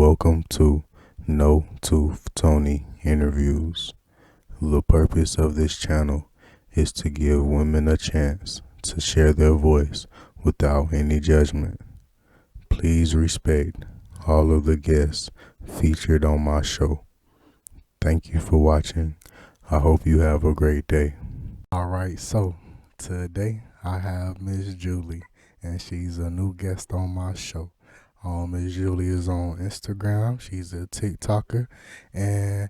Welcome to No Tooth Tony Interviews. The purpose of this channel is to give women a chance to share their voice without any judgment. Please respect all of the guests featured on my show. Thank you for watching. I hope you have a great day. Alright, so today I have Miss Julie, and she's a new guest on my show. Miss Julie is on Instagram. She's a TikToker, and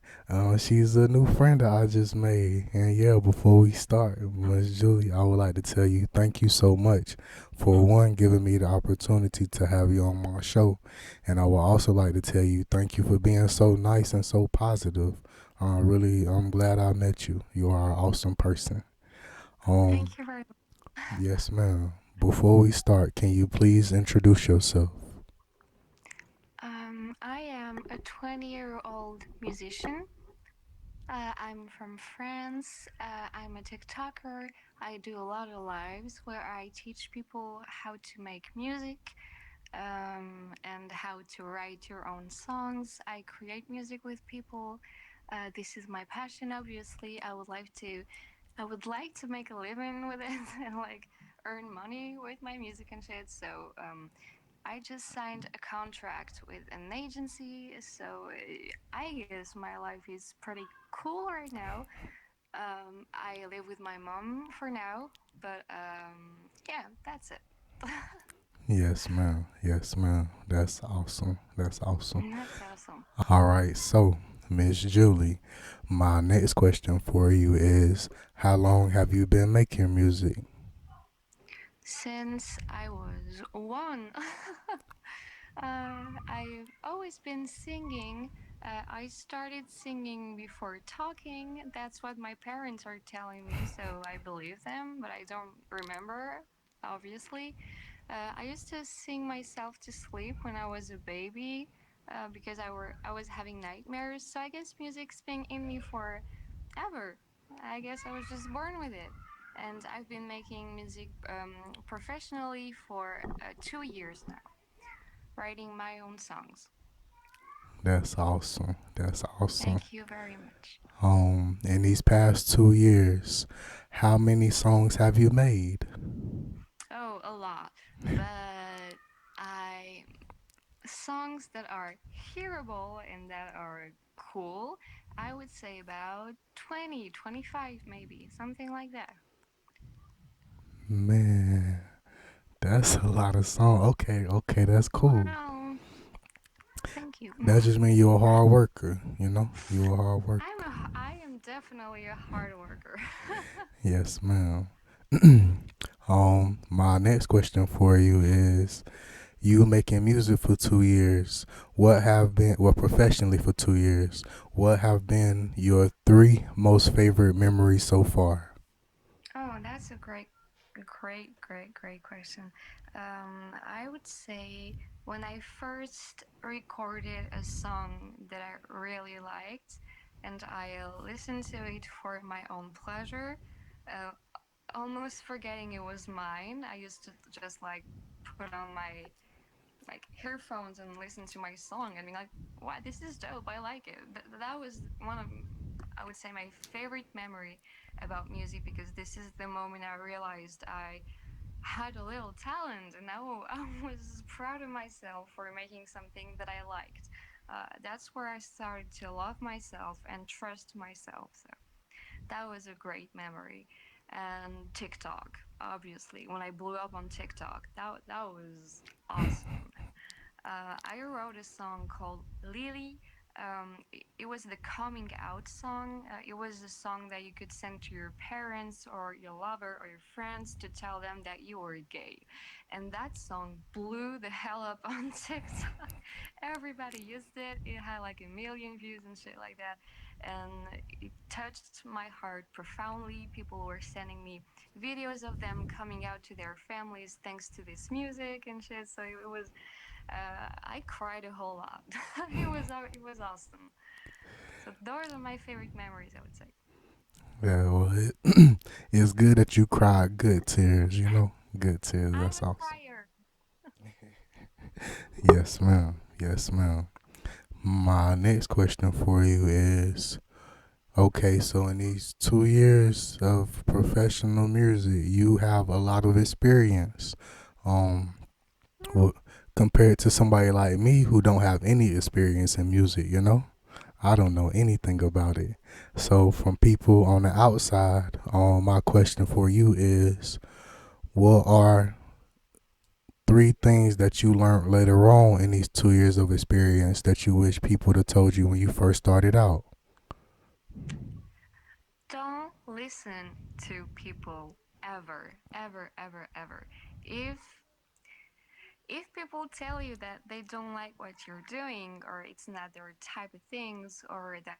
she's a new friend that I just made. And yeah, before we start, Miss Julie, I would like to tell you thank you so much for one giving me the opportunity to have you on my show, and I would also like to tell you thank you for being so nice and so positive. I'm glad I met you. You are an awesome person. Um, Thank you very much. yes, ma'am. Before we start, can you please introduce yourself? I am a 20-year-old musician. I'm from France. I'm a TikToker. I do a lot of lives where I teach people how to make music and how to write your own songs. I create music with people. This is my passion, obviously. I would like to make a living with it and like earn money with my music and shit. So I just signed a contract with an agency, so I guess my life is pretty cool right now. I live with my mom for now, but yeah, that's it. Yes, ma'am. Yes, ma'am. That's awesome. That's awesome. That's awesome. All right. So, Miss Julie, my next question for you is how long have you been making music? Since I was one, I've always been singing. I started singing before talking. That's what my parents are telling me, so I believe them, but I don't remember, obviously. I used to sing myself to sleep when I was a baby because I was having nightmares. So I guess music's been in me forever. I guess I was just born with it. And I've been making music professionally for 2 years now, writing my own songs. That's awesome. That's awesome. Thank you very much. In these past 2 years, how many songs have you made? Oh, a lot. But I songs that are hearable and that are cool, I would say about 20, 25 maybe, something like that. Man, that's a lot of songs. Okay, okay, that's cool. Well, thank you. That just means you're a hard worker, you know? You're a hard worker. I am definitely a hard worker. Yes, ma'am. My next question for you is you making music for 2 years. Well, professionally for 2 years, what have been your three most favorite memories so far? Oh, that's a great question. I would say when I first recorded a song that I really liked and I listened to it for my own pleasure, uh, almost forgetting it was mine. I used to just like put on my like earphones and listen to my song and be like, "Wow, this is dope. I like it." That was one of, I would say, my favorite memory about music because this is the moment I realized I had a little talent and now I was proud of myself for making something that I liked. That's where I started to love myself and trust myself. So that was a great memory. And TikTok, obviously, when I blew up on TikTok, that was awesome. I wrote a song called Lily. It was the coming out song. It was a song that you could send to your parents or your lover or your friends to tell them that you were gay. And that song blew the hell up on TikTok. Everybody used it. It had like a million views and shit like that. And it touched my heart profoundly. People were sending me videos of them coming out to their families thanks to this music and shit. So it was I cried a whole lot. It was awesome. So those are my favorite memories, I would say. Yeah, well, it's good that you cried good tears, you know? Good tears, I'm that's a awesome. crier. Yes, ma'am. Yes, ma'am. My next question for you is okay, so in these 2 years of professional music, you have a lot of experience. Um, w- Compared to somebody like me who don't have any experience in music, I don't know anything about it. So, from people on the outside, my question for you is what are three things that you learned later on in these 2 years of experience that you wish people would have told you when you first started out? Don't listen to people ever, ever, ever, ever. If if people tell you that they don't like what you're doing or it's not their type of things or that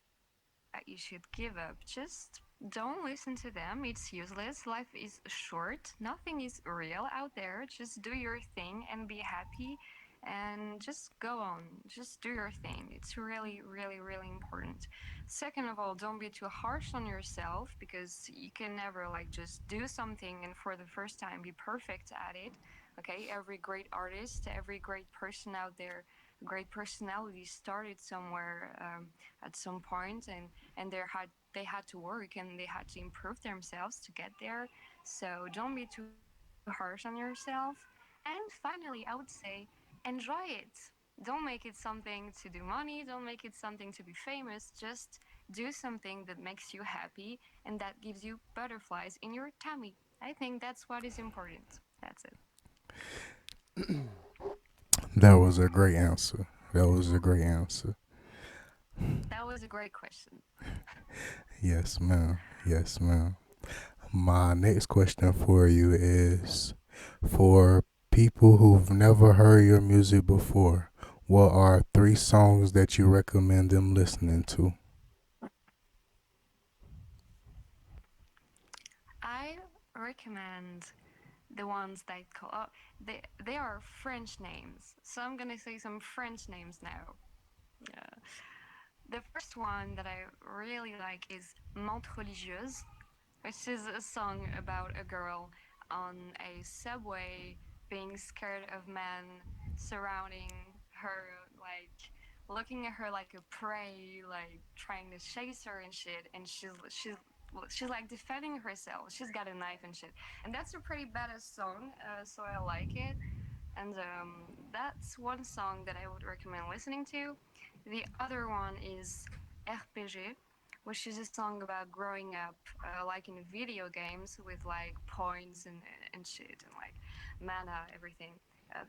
you should give up, just don't listen to them. It's useless. Life is short. Nothing is real out there. Just do your thing and be happy and just go on. Just do your thing. It's really, really, really important. Second of all, don't be too harsh on yourself because you can never like just do something and for the first time be perfect at it. Okay, every great artist, every great person out there, great personality started somewhere at some point, and they had to work and they had to improve themselves to get there. So don't be too harsh on yourself. And finally, I would say enjoy it. Don't make it something to do money, don't make it something to be famous. Just do something that makes you happy and that gives you butterflies in your tummy. I think that's what is important. That's it. That was a great answer. That was a great answer. That was a great question. Yes, ma'am. Yes, ma'am. My next question for you is for people who've never heard your music before, what are three songs that you recommend them listening to? I recommend the ones that call oh, they are French names. So I'm gonna say some French names now. Yeah. The first one that I really like is Mente Religieuse, which is a song about a girl on a subway being scared of men surrounding her, like looking at her like a prey, like trying to chase her and shit. And she's like defending herself. She's got a knife and shit. And that's a pretty badass song, so I like it. And that's one song that I would recommend listening to. The other one is RPG, which is a song about growing up, like in video games with like points and shit and like mana, everything.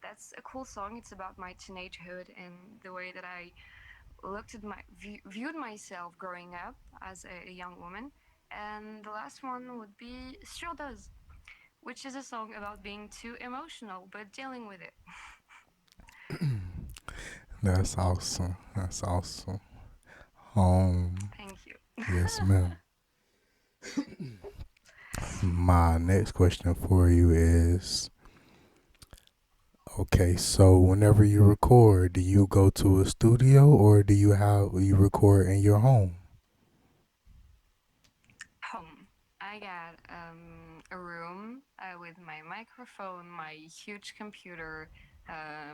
That's a cool song. It's about my teenagehood and the way that I looked at viewed myself growing up as a young woman. And the last one would be Sure Does, which is a song about being too emotional but dealing with it. That's awesome. That's awesome. Um, Thank you. yes, ma'am. My next question for you is okay, so whenever you record, do you go to a studio or you record in your home? Home. I got a room with my microphone, my huge computer,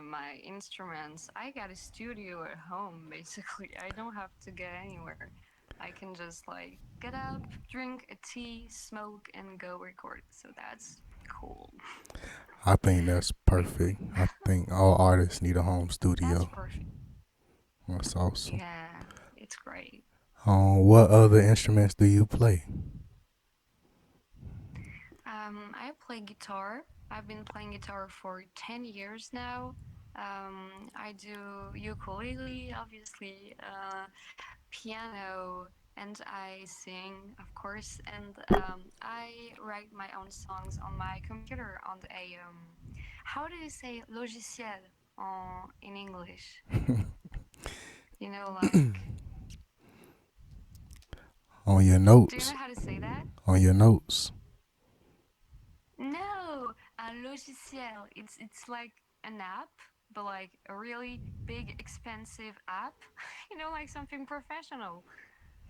my instruments. I got a studio at home, basically. I don't have to get anywhere. I can just like get up, drink a tea, smoke, and go record. So that's cool, I think that's perfect. basically. I think all artists need a home That's studio. perfect. That's awesome. Yeah, it's great. What other instruments do you play? I play guitar. I've been playing guitar for 10 years now. I do ukulele, obviously, piano, and I sing, of course. And I write my own songs on my computer on a, how do you say logiciel in English? Like, On your do you notes? know how to say that? On your notes? No, a logiciel. It's like an app, but like a really big, expensive app. Like something professional.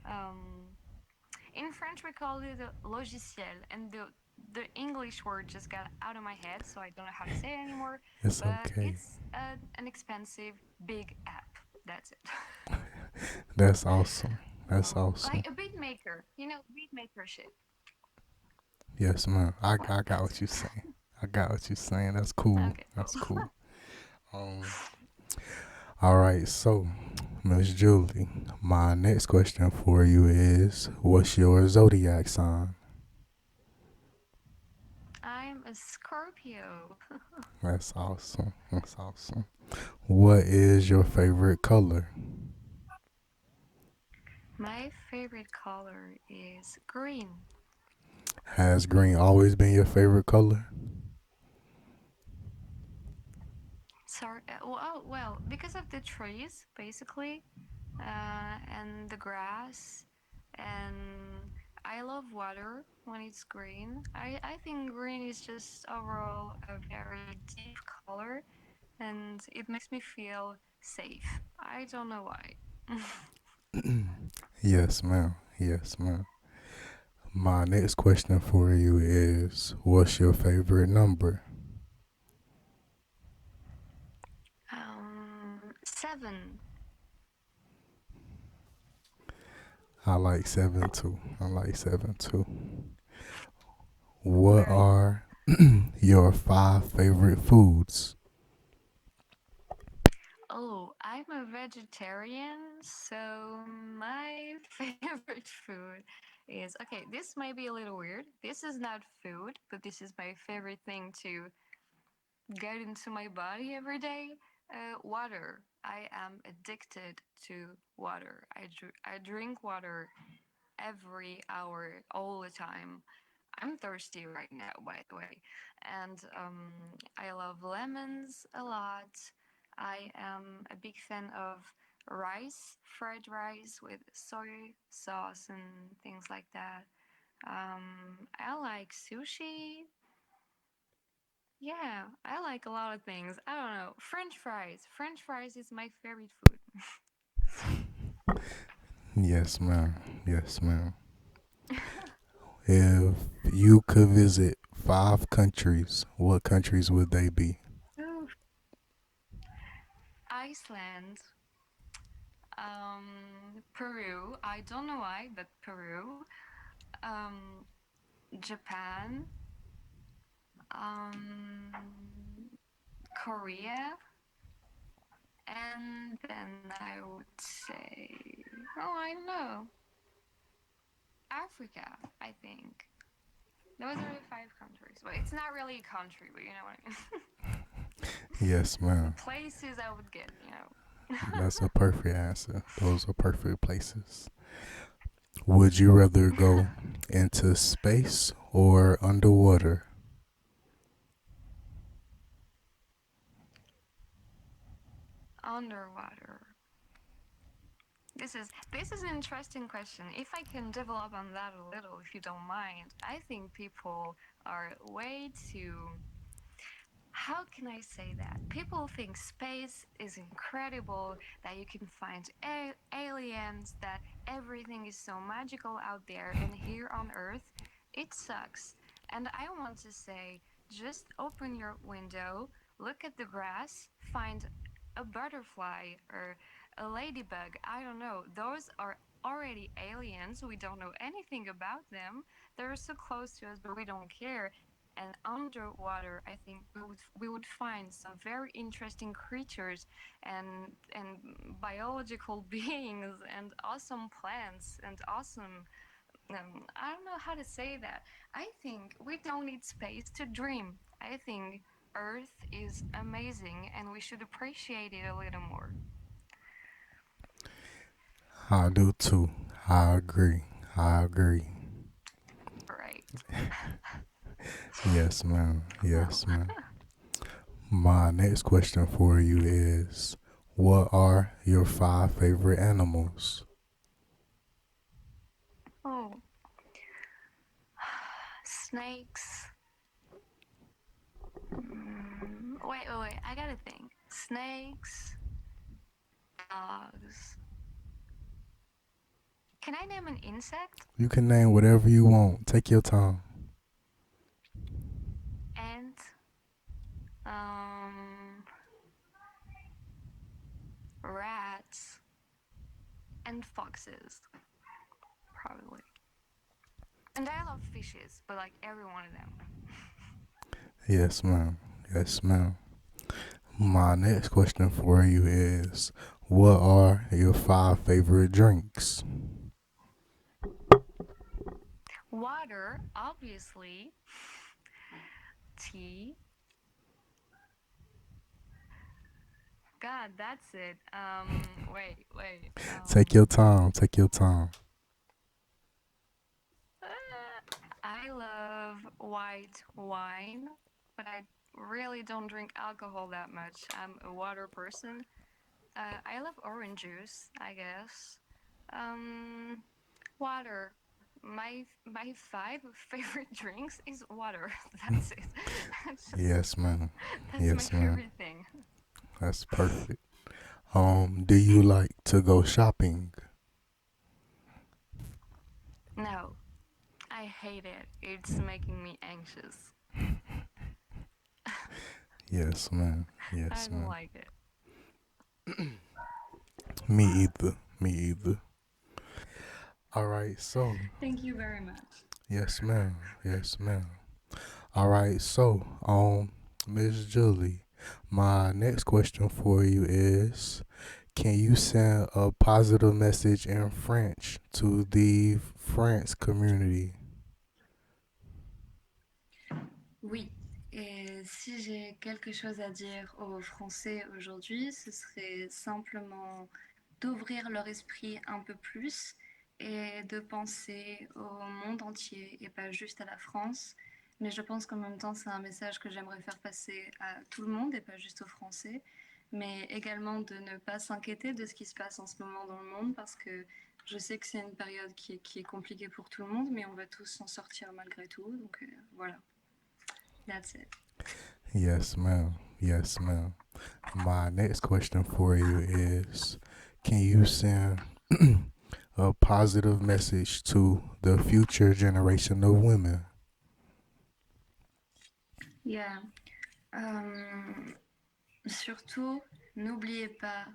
Um, in French, we call it a logiciel, and the English word just got out of my head, so I don't know how to say it anymore. It's But okay. it's an expensive, big app. That's it. That's awesome. That's Like awesome. a beat maker, beat maker shit. Yes, man. Well, I got that's what it. you're saying. I got what you're saying. That's cool. Okay, That's cool. cool. Um. All right. So, Miss Julie, my next question for you is, what's your zodiac sign? I'm a Scorpio. That's awesome. That's awesome. What is your favorite color? My favorite color is green. Has green always been your favorite color? Sorry, well, because of the trees, basically, and the grass, and I love water when it's green. I think green is just overall a very deep color, and it makes me feel safe. I don't know why. Yes, ma'am. Yes, ma'am. My next question for you is, what's your favorite number? 7. I like seven too. I like seven too. What Very cool. are your five favorite foods? Oh, I'm a vegetarian, so my favorite food is okay. This might be a little weird. This is not food, but this is my favorite thing to get into my body every day. Water. I am addicted to water. I drink water every hour, all the time. I'm thirsty right now, by the way. And I love lemons a lot. I am a big fan of rice, fried rice with soy sauce and things like that. I like sushi. Yeah, I like a lot of things. I don't know. French fries. French fries is my favorite food. Yes, ma'am. Yes, ma'am. If you could visit five countries, what countries would they be? Ooh. Iceland, Peru. I don't know why, but Peru. Um, Japan, um, Korea, and then I would say, oh, I don't know, Africa, I think. Those are the 5 countries. Well, it's not really a country, but you know what I mean. Yes, ma'am. Places I would get. That's a perfect answer. Those are perfect places. Would you rather go into space or underwater? Underwater. This is an interesting question. If I can develop on that a little, if you don't mind, I think people are way too, how can I say that? People think space is incredible, that you can find aliens, that everything is so magical out there, and here on Earth, it sucks. And I want to say, just open your window, look at the grass, find a butterfly or a ladybug. I don't know. Those are already aliens. We don't know anything about them. They're so close to us, but we don't care. And underwater, I think we would find some very interesting creatures and biological beings and awesome plants and awesome. I don't know how to say that. I think we don't need space to dream. I think Earth is amazing and we should appreciate it a little more. I do too. I agree. I agree. Right. Yes, ma'am. Well, Yes, ma'am. My next question for you is, what are your five favorite animals? oh, snakes. Wait. I gotta think. Snakes, dogs. Can I name an insect? You can name whatever you want. Take your time. Ant. Um, rats. and foxes, probably. And I love fishes, but like every one of them. Yes, ma'am. Yes, ma'am. My next question for you is, what are your five favorite drinks? Water, obviously. Tea. God, that's it. Wait. Take your time. Take your time. I love white wine, but I really don't drink alcohol that much. I'm a water person. I love orange juice, I guess. Um, Water. My five favorite drinks is water. That's it. That's just Yes, ma'am. that's my Yes, ma'am. favorite thing. That's perfect. Do you like to go shopping? No, I hate it. It's making me anxious. Yes, ma'am. I Yes, don't ma'am. like it. Me either. Me either. All right, so Thank you very much. yes, ma'am. Yes, ma'am. All right, so Miss Julie, my next question for you is, can you send a positive message in French to the France community? Oui. Et si j'ai quelque chose à dire aux Français aujourd'hui, ce serait simplement d'ouvrir leur esprit un peu plus et de penser au monde entier et pas juste à la France. Mais je pense qu'en même temps, c'est un message que j'aimerais faire passer à tout le monde et pas juste aux Français. Mais également de ne pas s'inquiéter de ce qui se passe en ce moment dans le monde parce que je sais que c'est une période qui est compliquée pour tout le monde, mais on va tous s'en sortir malgré tout. Donc voilà, that's it. Yes, ma'am. Yes, ma'am. My next question for you is, can you send a positive message to the future generation of women? Yeah. Surtout, n'oubliez pas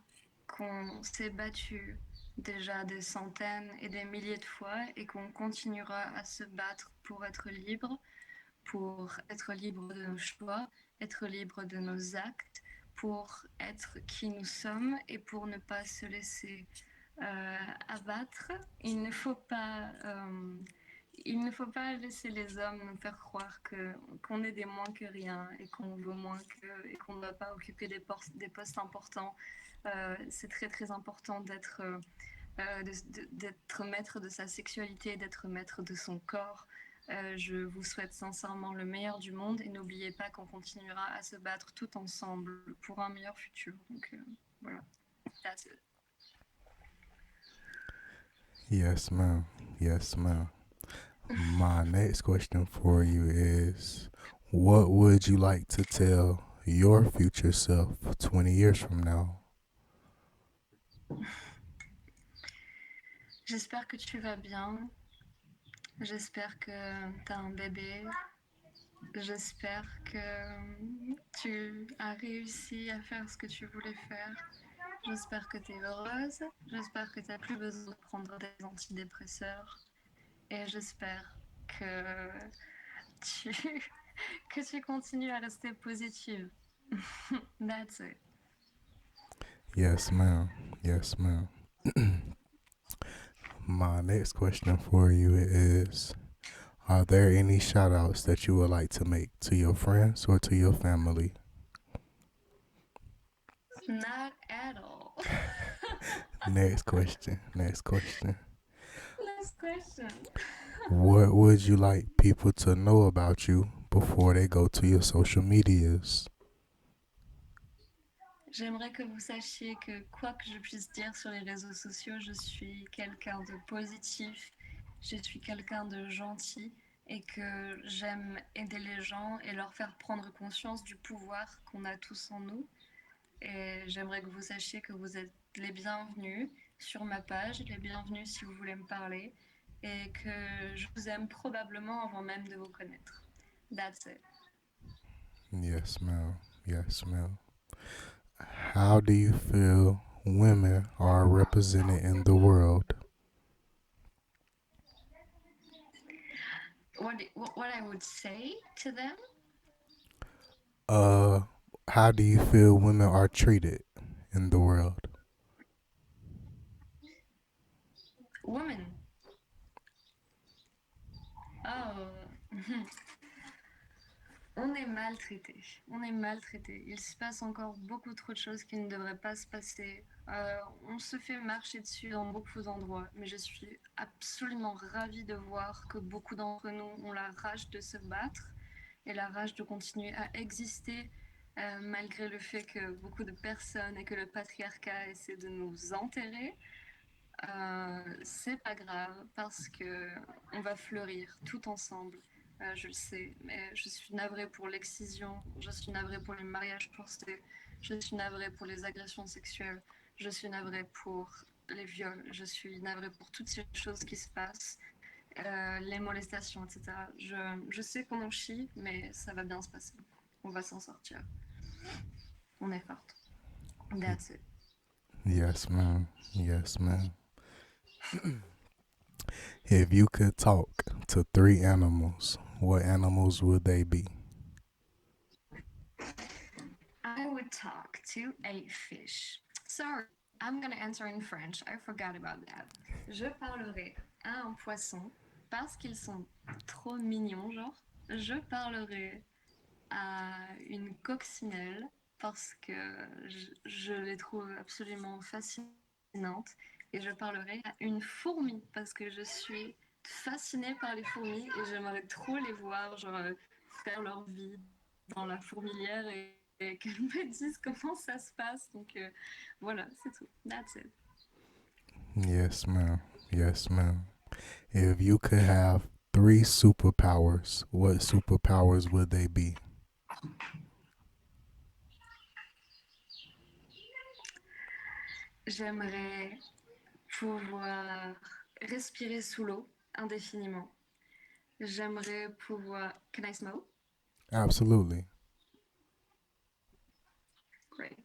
qu'on s'est battu déjà des centaines et des milliers de fois et qu'on continuera à se battre pour être libre de nos choix, être libre de nos actes, pour être qui nous sommes et pour ne pas se laisser abattre. Il ne faut pas laisser les hommes nous faire croire qu'on est des moins que rien et qu'on vaut moins que et qu'on ne doit pas occuper des postes importants. C'est très très important d'être maître de sa sexualité, d'être maître de son corps. Je vous souhaite sincèrement le meilleur du monde et n'oubliez pas qu'on continuera à se battre tout ensemble pour un meilleur futur. Donc voilà, that's it. Yes, ma'am. Yes, ma'am. My next question for you is, what would you like to tell your future self 20 years from now? J'espère que tu vas bien. J'espère que tu as un bébé. J'espère que tu as réussi à faire ce que tu voulais faire. J'espère que tu es heureuse. J'espère que tu n'as plus besoin de prendre des antidépresseurs. Et j'espère que tu, que tu continues à rester positive. That's it. Yes, ma'am. Yes, ma'am. My next question for you is, are there any shout outs that you would like to make to your friends or to your family? Not at all. Next question. Next question. Last question. What would you like people to know about you before they go to your social medias? J'aimerais que vous sachiez que quoi que je puisse dire sur les réseaux sociaux, je suis quelqu'un de positif, je suis quelqu'un de gentil et que j'aime aider les gens et leur faire prendre conscience du pouvoir qu'on a tous en nous. Et j'aimerais que vous sachiez que vous êtes les bienvenus sur ma page, les bienvenus si vous voulez me parler et que je vous aime probablement avant même de vous connaître. That's it. Yes, ma'am. Yes, ma'am. How do you feel women are represented in the world? What I would say to them? Uh, how do you feel women are treated in the world? Women. Oh, on est maltraité. On est maltraité. Il se passe encore beaucoup trop de choses qui ne devraient pas se passer. On se fait marcher dessus dans beaucoup d'endroits, mais je suis absolument ravie de voir que beaucoup d'entre nous ont la rage de se battre et la rage de continuer à exister malgré le fait que beaucoup de personnes et que le patriarcat essaient de nous enterrer. C'est pas grave parce que on va fleurir tout ensemble. Je le sais, mais je suis navrée pour l'excision, je suis navrée pour les mariages forcés, je suis navrée pour les agressions sexuelles, je suis navrée pour les viols, je suis navrée pour toutes ces choses qui se passent, les molestations, etc. Je sais qu'on en chie, mais ça va bien se passer. On va s'en sortir. On est forte. That's it. Yes, ma'am. Yes, ma'am. If you could talk to three animals, what animals would they be? I would talk to a fish. Sorry, I'm gonna answer in French. I forgot about that. Je parlerai à un poisson parce qu'ils sont trop mignons, genre. Je parlerai à une coccinelle parce que je les trouve absolument fascinantes. Et je parlerai à une fourmi parce que je suis fascinée par les fourmis et j'aimerais trop les voir genre, faire leur vie dans la fourmilière et qu'elles me disent comment ça se passe. Donc voilà, c'est tout. That's it. Yes, ma'am. Yes, ma'am. If you could have three superpowers, what superpowers would they be? J'aimerais pouvoir respirer sous l'eau indéfiniment. J'aimerais pouvoir. Can I smoke? Absolutely. Great.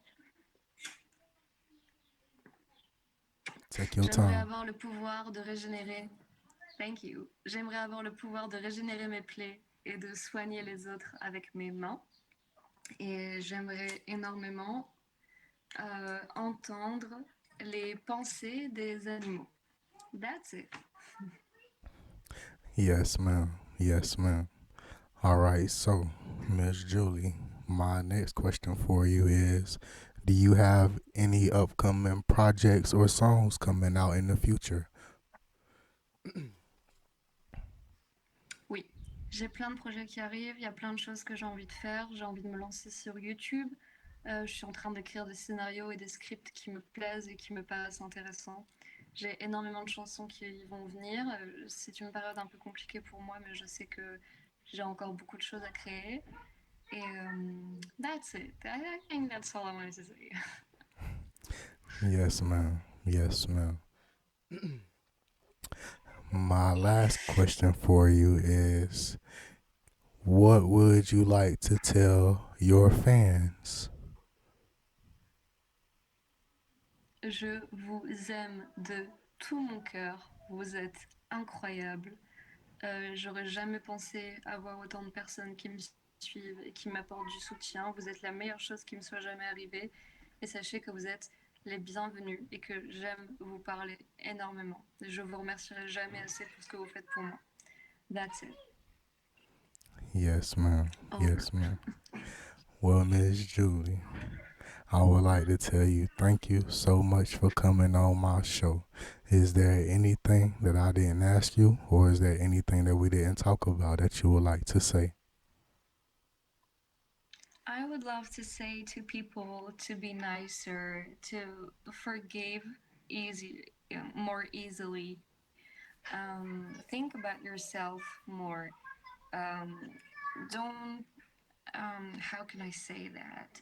Take your J'aimerais time. avoir le pouvoir de régénérer. Thank you. J'aimerais avoir le pouvoir de régénérer mes plaies et de soigner les autres avec mes mains. Et j'aimerais énormément entendre les pensées des animaux. That's it. Yes, ma'am. Yes, ma'am. All right, so Miss Julie, my next question for you is, do you have any upcoming projects or songs coming out in the future? Oui, j'ai plein de projets qui arrivent, il y a plein de choses que j'ai envie de faire, j'ai envie de me lancer sur YouTube. Je suis en train d'écrire des scénarios et des scripts qui me plaisent et qui me paraissent intéressants. J'ai énormément de chansons qui vont venir. C'est une période un peu compliquée pour moi, mais je sais que j'ai encore beaucoup de choses à créer. Et that's it. I think that's all I wanted to say. Yes, ma'am. Yes, ma'am. My last question for you is, what would you like to tell your fans? Je vous aime de tout mon cœur. Vous êtes incroyables. J'aurais jamais pensé avoir autant de personnes qui me suivent et qui m'apportent du soutien. Vous êtes la meilleure chose qui me soit jamais arrivée. Et sachez que vous êtes les bienvenus et que j'aime vous parler énormément. Je vous remercierai jamais assez pour ce que vous faites pour moi. That's it. Yes, ma'am. Over. Yes, ma'am. Well, Miss Julie, I would like to tell you thank you so much for coming on my show. Is there anything that I didn't ask you, or is there anything that we didn't talk about that you would like to say? I would love to say to people to be nicer, to forgive easy, more easily. Think about yourself more. Um, don't. How can I say that?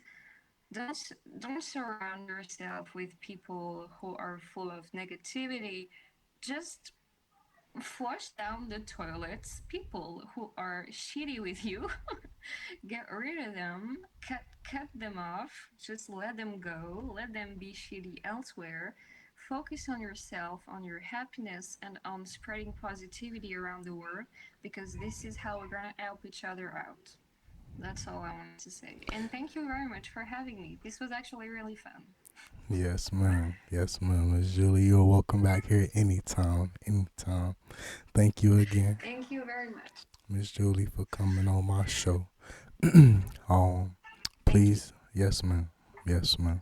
Don't don't surround yourself with people who are full of negativity. Just flush down the toilets. People who are shitty with you. Get rid of them, cut them off, just let them go, let them be shitty elsewhere. Focus on yourself, on your happiness, and on spreading positivity around the world because this is how we're gonna help each other out. That's all I wanted to say. And thank you very much for having me. This was actually really fun. Yes, ma'am. Yes, ma'am. Miss Julie, you're welcome back here anytime. Anytime. Thank you again, Thank you very much. Miss Julie, for coming on my show. Thank you. Please, yes, ma'am. Yes, ma'am.